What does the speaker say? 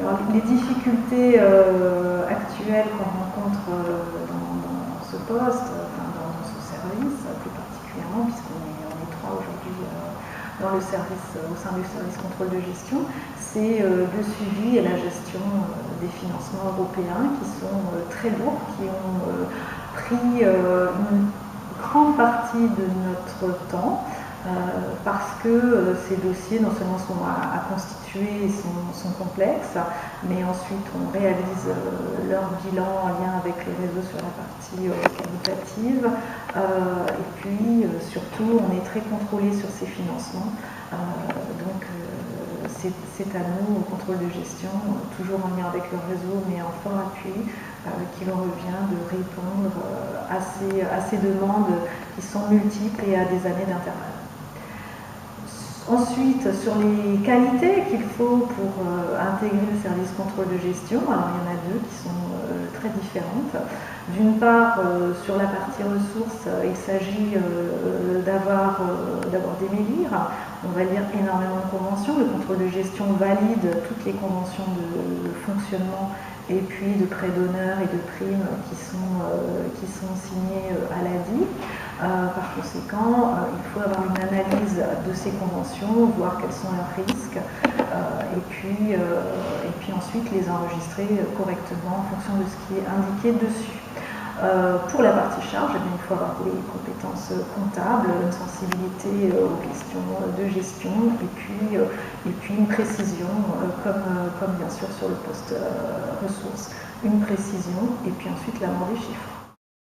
Alors, les difficultés actuelles qu'on rencontre dans ce poste, dans ce service plus particulièrement, puisqu'on est trois aujourd'hui dans le service, au sein du service contrôle de gestion, c'est le suivi et la gestion des financements européens qui sont très lourds, qui ont pris une grande partie de notre temps. Parce que ces dossiers non seulement sont à constituer et sont complexes, mais ensuite on réalise leur bilan en lien avec les réseaux sur la partie qualitative, et puis surtout on est très contrôlé sur ces financements, donc c'est à nous, au contrôle de gestion, toujours en lien avec le réseau mais en fort appui, qu'il en revient de répondre à ces demandes qui sont multiples et à des années d'intervalle. Ensuite, sur les qualités qu'il faut pour intégrer le service contrôle de gestion, alors il y en a deux qui sont très différentes. D'une part, sur la partie ressources, il s'agit d'avoir d'émêler, on va lire énormément de conventions. Le contrôle de gestion valide toutes les conventions de fonctionnement et puis de prêts d'honneur et de primes qui sont signées à l'ADI. Par conséquent, il faut avoir une analyse de ces conventions, voir quels sont leurs risques, et puis ensuite les enregistrer correctement en fonction de ce qui est indiqué dessus. Pour la partie charge, il faut avoir des compétences comptables, une sensibilité aux questions de gestion et puis une précision, comme bien sûr sur le poste ressources, une précision et puis ensuite l'amour des chiffres.